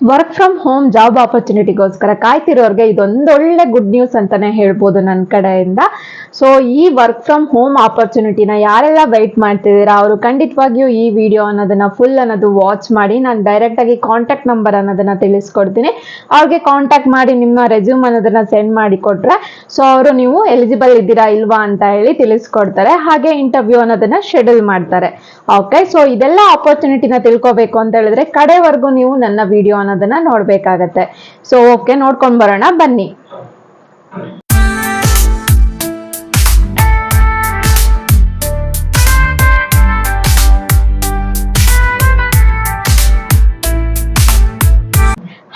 Work from home job ಆಪರ್ಚುನಿಟಿಗೋಸ್ಕರ ಕಾಯ್ತಿರೋರ್ಗೆ ಇದೊಂದೊಳ್ಳೆ ಗುಡ್ ನ್ಯೂಸ್ ಅಂತಾನೆ ಹೇಳ್ಬೋದು ನನ್ನ ಕಡೆಯಿಂದ. ಸೊ ಈ ವರ್ಕ್ ಫ್ರಮ್ ಹೋಮ್ ಆಪರ್ಚುನಿಟಿನ ಯಾರೆಲ್ಲ ವೆಯ್ಟ್ ಮಾಡ್ತಿದ್ದೀರಾ ಅವರು ಖಂಡಿತವಾಗಿಯೂ ಈ ವಿಡಿಯೋ ಅನ್ನೋದನ್ನ ಫುಲ್ ಅನ್ನೋದು ವಾಚ್ ಮಾಡಿ. ನಾನು ಡೈರೆಕ್ಟ್ ಆಗಿ ಕಾಂಟ್ಯಾಕ್ಟ್ ನಂಬರ್ ಅನ್ನೋದನ್ನ ತಿಳಿಸ್ಕೊಡ್ತೀನಿ. ಅವ್ರಿಗೆ ಕಾಂಟ್ಯಾಕ್ಟ್ ಮಾಡಿ ನಿಮ್ಮ ರೆಸ್ಯೂಮ್ ಅನ್ನೋದನ್ನ ಸೆಂಡ್ ಮಾಡಿ ಕೊಟ್ರೆ ಸೊ ಅವರು ನೀವು ಎಲಿಜಿಬಲ್ ಇದ್ದೀರಾ ಇಲ್ವಾ ಅಂತ ಹೇಳಿ ತಿಳಿಸ್ಕೊಡ್ತಾರೆ. ಹಾಗೆ ಇಂಟರ್ವ್ಯೂ ಅನ್ನೋದನ್ನ ಶೆಡ್ಯೂಲ್ ಮಾಡ್ತಾರೆ. ಓಕೆ, ಸೊ ಇದೆಲ್ಲ ಆಪರ್ಚುನಿಟಿನ ತಿಳ್ಕೊಬೇಕು ಅಂತ ಹೇಳಿದ್ರೆ ಕಡೆವರೆಗೂ ನೀವು ನನ್ನ ವಿಡಿಯೋ ಅನ್ನೋದನ್ನ ನೋಡ್ಬೇಕಾಗತ್ತೆ. ಸೊ ಓಕೆ, ನೋಡ್ಕೊಂಡ್ ಬರೋಣ ಬನ್ನಿ.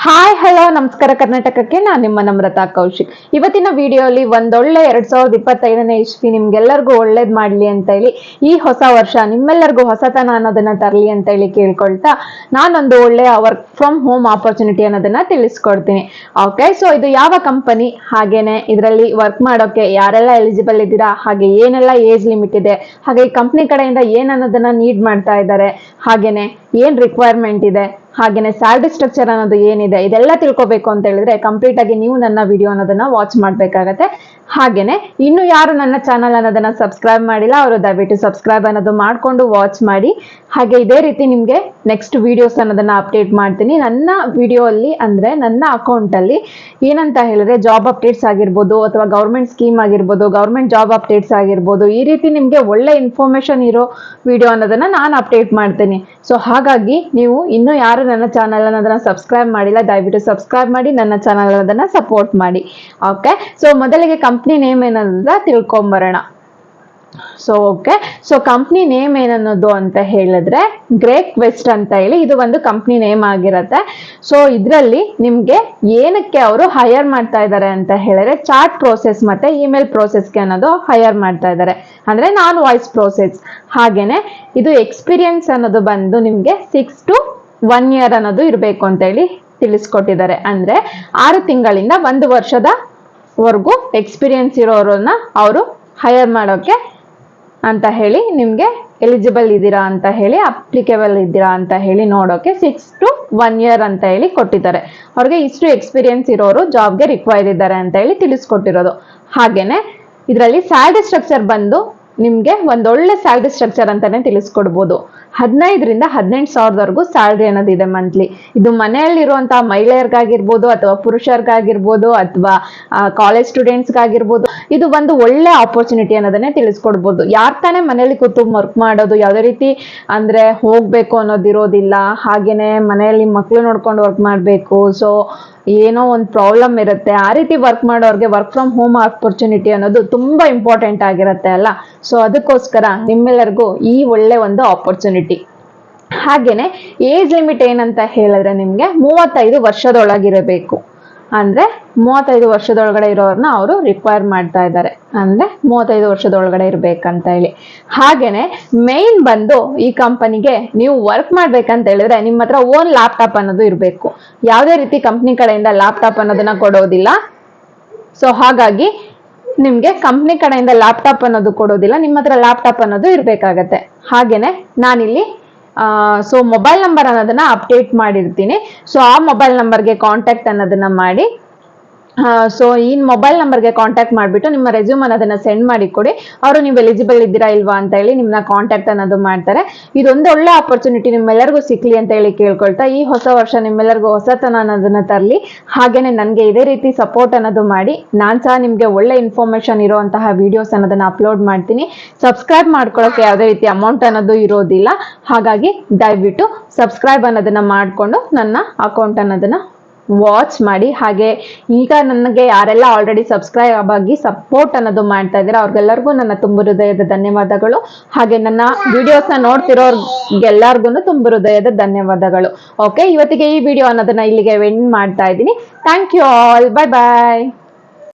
ಹಾಯ್ ಹಲೋ ನಮಸ್ಕಾರ ಕರ್ನಾಟಕಕ್ಕೆ, ನಾನು ನಿಮ್ಮ ನಮ್ರತಾ ಕೌಶಿಕ್. ಇವತ್ತಿನ ವಿಡಿಯೋಲಿ ಒಂದೊಳ್ಳೆ 2025ನೇ ಇಸ್ವಿ ನಿಮ್ಗೆಲ್ಲರಿಗೂ ಒಳ್ಳೇದ್ ಮಾಡ್ಲಿ ಅಂತ ಹೇಳಿ, ಈ ಹೊಸ ವರ್ಷ ನಿಮ್ಮೆಲ್ಲರಿಗೂ ಹೊಸತನ ಅನ್ನೋದನ್ನ ತರಲಿ ಅಂತ ಹೇಳಿ ಕೇಳ್ಕೊಳ್ತಾ ನಾನೊಂದು ಒಳ್ಳೆಯ ವರ್ಕ್ ಫ್ರಮ್ ಹೋಮ್ ಆಪರ್ಚುನಿಟಿ ಅನ್ನೋದನ್ನ ತಿಳಿಸ್ಕೊಡ್ತೀನಿ. ಓಕೆ, ಸೊ ಇದು ಯಾವ ಕಂಪನಿ, ಹಾಗೇನೆ ಇದರಲ್ಲಿ ವರ್ಕ್ ಮಾಡೋಕೆ ಯಾರೆಲ್ಲ ಎಲಿಜಿಬಲ್ ಇದ್ದೀರಾ, ಹಾಗೆ ಏನೆಲ್ಲ ಏಜ್ ಲಿಮಿಟ್ ಇದೆ, ಹಾಗೆ ಈ ಕಂಪ್ನಿ ಕಡೆಯಿಂದ ಏನ್ ಅನ್ನೋದನ್ನ ನೀಡ್ ಮಾಡ್ತಾ ಇದ್ದಾರೆ, ಹಾಗೇನೆ ಏನ್ ರಿಕ್ವೈರ್ಮೆಂಟ್ ಇದೆ, ಹಾಗೇನೆ ಸ್ಯಾಲರಿ ಸ್ಟ್ರಕ್ಚರ್ ಅನ್ನೋದು ಏನಿದೆ, ಇದೆಲ್ಲ ತಿಳ್ಕೊಬೇಕು ಅಂತ ಹೇಳಿದ್ರೆ ಕಂಪ್ಲೀಟ್ ಆಗಿ ನೀವು ನನ್ನ ವಿಡಿಯೋ ಅನ್ನೋದನ್ನ ವಾಚ್ ಮಾಡ್ಬೇಕಾಗತ್ತೆ. ಹಾಗೇನೆ ಇನ್ನು ಯಾರು ನನ್ನ ಚಾನಲ್ ಅನ್ನೋದನ್ನ ಸಬ್ಸ್ಕ್ರೈಬ್ ಮಾಡಿಲ್ಲ ಅವರು ದಯವಿಟ್ಟು ಸಬ್ಸ್ಕ್ರೈಬ್ ಅನ್ನೋದು ಮಾಡ್ಕೊಂಡು ವಾಚ್ ಮಾಡಿ. ಹಾಗೆ ಇದೇ ರೀತಿ ನಿಮ್ಗೆ ನೆಕ್ಸ್ಟ್ ವಿಡಿಯೋಸ್ ಅನ್ನೋದನ್ನ ಅಪ್ಡೇಟ್ ಮಾಡ್ತೀನಿ. ನನ್ನ ವಿಡಿಯೋ ಅಲ್ಲಿ ಅಂದ್ರೆ ನನ್ನ ಅಕೌಂಟ್ ಅಲ್ಲಿ ಏನಂತ ಹೇಳಿದ್ರೆ ಜಾಬ್ ಅಪ್ಡೇಟ್ಸ್ ಆಗಿರ್ಬೋದು, ಅಥವಾ ಗೌರ್ಮೆಂಟ್ ಸ್ಕೀಮ್ ಆಗಿರ್ಬೋದು, ಗೌರ್ಮೆಂಟ್ ಜಾಬ್ ಅಪ್ಡೇಟ್ಸ್ ಆಗಿರ್ಬೋದು, ಈ ರೀತಿ ನಿಮ್ಗೆ ಒಳ್ಳೆ ಇನ್ಫಾರ್ಮೇಶನ್ ಇರೋ ವಿಡಿಯೋ ಅನ್ನೋದನ್ನ ನಾನು ಅಪ್ಡೇಟ್ ಮಾಡ್ತೀನಿ. ಸೊ ಹಾಗಾಗಿ ನೀವು ಇನ್ನು ಯಾರು ನನ್ನ ಚಾನಲ್ ಅನ್ನೋದನ್ನ ಸಬ್ಸ್ಕ್ರೈಬ್ ಮಾಡಿಲ್ಲ ದಯವಿಟ್ಟು ಸಬ್ಸ್ಕ್ರೈಬ್ ಮಾಡಿ ನನ್ನ ಚಾನಲ್ ಅನ್ನೋದನ್ನ ಸಪೋರ್ಟ್ ಮಾಡಿ. ಓಕೆ, ಸೊ ಮೊದಲಿಗೆ ಕಂಪ್ನಿ ನೇಮ್ ಏನನ್ನೋದ ತಿಳ್ಕೊಂಬರೋಣ. So okay, so company name ಏನನ್ನೋದು ಅಂತ ಹೇಳಿದ್ರೆ ಗ್ರೇಟ್ ವೆಸ್ಟ್ ಅಂತ ಹೇಳಿ ಇದು ಒಂದು ಕಂಪ್ನಿ ನೇಮ್ ಆಗಿರತ್ತೆ. ಸೊ ಇದರಲ್ಲಿ ನಿಮ್ಗೆ ಏನಕ್ಕೆ ಅವರು ಹೈಯರ್ ಮಾಡ್ತಾ ಇದ್ದಾರೆ ಅಂತ ಹೇಳಿದ್ರೆ ಚಾಟ್ ಪ್ರೋಸೆಸ್ ಮತ್ತೆ ಇಮೇಲ್ ಪ್ರೋಸೆಸ್ಗೆ ಅನ್ನೋದು ಹೈಯರ್ ಮಾಡ್ತಾ ಇದ್ದಾರೆ, ಅಂದ್ರೆ ನಾನ್ ವಾಯ್ಸ್ ಪ್ರೋಸೆಸ್. ಹಾಗೇನೆ ಇದು ಎಕ್ಸ್ಪೀರಿಯನ್ಸ್ ಅನ್ನೋದು ಬಂದು ನಿಮ್ಗೆ 6 to 1 year ಅನ್ನೋದು ಇರಬೇಕು ಅಂತ ಹೇಳಿ ತಿಳಿಸ್ಕೊಟ್ಟಿದ್ದಾರೆ. ಅಂದ್ರೆ 6 ತಿಂಗಳಿಂದ 1 ವರ್ಷದವರೆಗೂ ಎಕ್ಸ್ಪೀರಿಯನ್ಸ್ ಇರೋರನ್ನ ಅವರು ಹೈಯರ್ ಮಾಡೋಕೆ ಅಂತ ಹೇಳಿ ನಿಮ್ಗೆ ಎಲಿಜಿಬಲ್ ಇದ್ದೀರಾ ಅಂತ ಹೇಳಿ, ಅಪ್ಲಿಕೇಬಲ್ ಇದ್ದೀರಾ ಅಂತ ಹೇಳಿ ನೋಡೋಕೆ 6 to 1 year ಅಂತ ಹೇಳಿ ಕೊಟ್ಟಿದ್ದಾರೆ. ಅವ್ರಿಗೆ ಇಷ್ಟು ಎಕ್ಸ್ಪೀರಿಯನ್ಸ್ ಇರೋರು ಜಾಬ್ಗೆ ರಿಕ್ವೈರ್ ಇದ್ದಾರೆ ಅಂತ ಹೇಳಿ ತಿಳಿಸ್ಕೊಟ್ಟಿರೋದು. ಹಾಗೇನೆ ಇದರಲ್ಲಿ ಸ್ಯಾಲರಿ ಸ್ಟ್ರಕ್ಚರ್ ಬಂದು ನಿಮ್ಗೆ ಒಂದೊಳ್ಳೆ ಸ್ಯಾಲರಿ ಸ್ಟ್ರಕ್ಚರ್ ಅಂತಾನೆ ತಿಳಿಸ್ಕೊಡ್ಬೋದು. 15,000 ರಿಂದ 18,000ವರೆಗೂ ಸ್ಯಾಲರಿ ಅನ್ನೋದಿದೆ ಮಂತ್ಲಿ. ಇದು ಮನೆಯಲ್ಲಿರುವಂತಹ ಮಹಿಳೆಯರಿಗಾಗಿರ್ಬೋದು, ಅಥವಾ ಪುರುಷರಿಗಾಗಿರ್ಬೋದು, ಅಥವಾ ಕಾಲೇಜ್ ಸ್ಟೂಡೆಂಟ್ಸ್ಗಾಗಿರ್ಬೋದು, ಇದು ಒಂದು ಒಳ್ಳೆ ಆಪರ್ಚುನಿಟಿ ಅನ್ನೋದನ್ನೇ ತಿಳಿಸ್ಕೊಡ್ಬೋದು. ಯಾರ್ ತಾನೇ ಮನೇಲಿ ಕೂತು ವರ್ಕ್ ಮಾಡೋದು, ಯಾವುದೇ ರೀತಿ ಅಂದ್ರೆ ಹೋಗ್ಬೇಕು ಅನ್ನೋದಿರೋದಿಲ್ಲ. ಹಾಗೇನೆ ಮನೆಯಲ್ಲಿ ಮಕ್ಳು ನೋಡ್ಕೊಂಡು ವರ್ಕ್ ಮಾಡ್ಬೇಕು, ಸೊ ಏನೋ ಒಂದು ಪ್ರಾಬ್ಲಮ್ ಇರುತ್ತೆ. ಆ ರೀತಿ ವರ್ಕ್ ಮಾಡೋರ್ಗೆ ವರ್ಕ್ ಫ್ರಮ್ ಹೋಮ್ ಆಪರ್ಚುನಿಟಿ ಅನ್ನೋದು ತುಂಬಾ ಇಂಪಾರ್ಟೆಂಟ್ ಆಗಿರುತ್ತೆ ಅಲ್ಲ. ಸೊ ಅದಕ್ಕೋಸ್ಕರ ನಿಮ್ಮೆಲ್ಲರಿಗೂ ಈ ಒಳ್ಳೆ ಒಂದು ಆಪರ್ಚುನಿಟಿ. ಹಾಗೇನೆ ಏಜ್ ಲಿಮಿಟ್ ಏನಂತ ಹೇಳಿದ್ರೆ ನಿಮ್ಗೆ 35 ವರ್ಷದೊಳಗಿರಬೇಕು. ಅಂದ್ರೆ 35 ವರ್ಷದೊಳಗಡೆ ಇರೋರ್ನ ಅವರು ರಿಕ್ವೈರ್ ಮಾಡ್ತಾ ಇದ್ದಾರೆ, ಅಂದ್ರೆ 35 ವರ್ಷದೊಳಗಡೆ ಇರ್ಬೇಕಂತ ಹೇಳಿ. ಹಾಗೇನೆ ಮೇನ್ ಬಂದು ಈ ಕಂಪನಿಗೆ ನೀವು ವರ್ಕ್ ಮಾಡ್ಬೇಕಂತ ಹೇಳಿದ್ರೆ ನಿಮ್ಮ ಹತ್ರ ಓನ್ ಲ್ಯಾಪ್ಟಾಪ್ ಅನ್ನೋದು ಇರಬೇಕು. ಯಾವುದೇ ರೀತಿ ಕಂಪ್ನಿ ಕಡೆಯಿಂದ ಲ್ಯಾಪ್ಟಾಪ್ ಅನ್ನೋದನ್ನ ಕೊಡೋದಿಲ್ಲ. ಸೊ ಹಾಗಾಗಿ ನಿಮ್ಗೆ ಕಂಪ್ನಿ ಕಡೆಯಿಂದ ಲ್ಯಾಪ್ಟಾಪ್ ಅನ್ನೋದು ಕೊಡೋದಿಲ್ಲ, ನಿಮ್ಮ ಹತ್ರ ಲ್ಯಾಪ್ಟಾಪ್ ಅನ್ನೋದು ಇರ್ಬೇಕಾಗತ್ತೆ. ಹಾಗೇನೆ ನಾನಿಲ್ಲಿ ಸೊ ಮೊಬೈಲ್ ನಂಬರ್ ಅನ್ನೋದನ್ನ ಅಪ್ಡೇಟ್ ಮಾಡಿರ್ತೀನಿ. ಸೊ ಆ ಮೊಬೈಲ್ ನಂಬರ್ಗೆ ಕಾಂಟ್ಯಾಕ್ಟ್ ಅನ್ನೋದನ್ನ ಮಾಡಿ. ಸೊ ಈ ಮೊಬೈಲ್ ನಂಬರ್ಗೆ ಕಾಂಟ್ಯಾಕ್ಟ್ ಮಾಡಿಬಿಟ್ಟು ನಿಮ್ಮ ರೆಸ್ಯೂಮ್ ಅನ್ನೋದನ್ನ ಸೆಂಡ್ ಮಾಡಿ ಕೊಡಿ. ಅವರು ನೀವು ಎಲಿಜಿಬಲ್ ಇದ್ದೀರಾ ಇಲ್ವಾ ಅಂತ ಹೇಳಿ ನಿಮ್ಮನ್ನ ಕಾಂಟ್ಯಾಕ್ಟ್ ಅನ್ನೋದು ಮಾಡ್ತಾರೆ. ಇದೊಂದು ಒಳ್ಳೆ ಆಪರ್ಚುನಿಟಿ ನಿಮ್ಮೆಲ್ಲರಿಗೂ ಸಿಕ್ಲಿ ಅಂತ ಹೇಳಿ ಕೇಳ್ಕೊಳ್ತಾ, ಈ ಹೊಸ ವರ್ಷ ನಿಮ್ಮೆಲ್ಲರಿಗೂ ಹೊಸತನ ಅನ್ನೋದನ್ನ ತರಲಿ. ಹಾಗೇನೆ ನನಗೆ ಇದೇ ರೀತಿ ಸಪೋರ್ಟ್ ಅನ್ನೋದು ಮಾಡಿ. ನಾನು ಸಹ ನಿಮ್ಗೆ ಒಳ್ಳೆ ಇನ್ಫಾರ್ಮೇಶನ್ ಇರುವಂತಹ ವಿಡಿಯೋಸ್ ಅನ್ನೋದನ್ನ ಅಪ್ಲೋಡ್ ಮಾಡ್ತೀನಿ. ಸಬ್ಸ್ಕ್ರೈಬ್ ಮಾಡ್ಕೊಳ್ಳೋಕೆ ಯಾವುದೇ ರೀತಿ ಅಮೌಂಟ್ ಅನ್ನೋದು ಇರೋದಿಲ್ಲ. ಹಾಗಾಗಿ ದಯವಿಟ್ಟು ಸಬ್ಸ್ಕ್ರೈಬ್ ಅನ್ನೋದನ್ನ ಮಾಡಿಕೊಂಡು ನನ್ನ ಅಕೌಂಟ್ ಅನ್ನೋದನ್ನ ವಾಚ್ ಮಾಡಿ. ಹಾಗೆ ಈಗ ನನಗೆ ಯಾರೆಲ್ಲ ಆಲ್ರೆಡಿ ಸಬ್ಸ್ಕ್ರೈಬ್ ಆಗಿ ಸಪೋರ್ಟ್ ಅನ್ನೋದು ಮಾಡ್ತಾ ಇದ್ದೀರಾ ಅವ್ರಿಗೆಲ್ಲರಿಗೂ ನನ್ನ ತುಂಬ ಹೃದಯದ ಧನ್ಯವಾದಗಳು. ಹಾಗೆ ನನ್ನ ವಿಡಿಯೋಸ್ನ ನೋಡ್ತಿರೋರ್ಗೆಲ್ಲರಿಗೂ ತುಂಬ ಹೃದಯದ ಧನ್ಯವಾದಗಳು. ಓಕೆ, ಇವತ್ತಿಗೆ ಈ ವಿಡಿಯೋ ಅನ್ನೋದನ್ನ ಇಲ್ಲಿಗೆ ಎಂಡ್ ಮಾಡ್ತಾ ಇದ್ದೀನಿ. Thank you all, bye bye.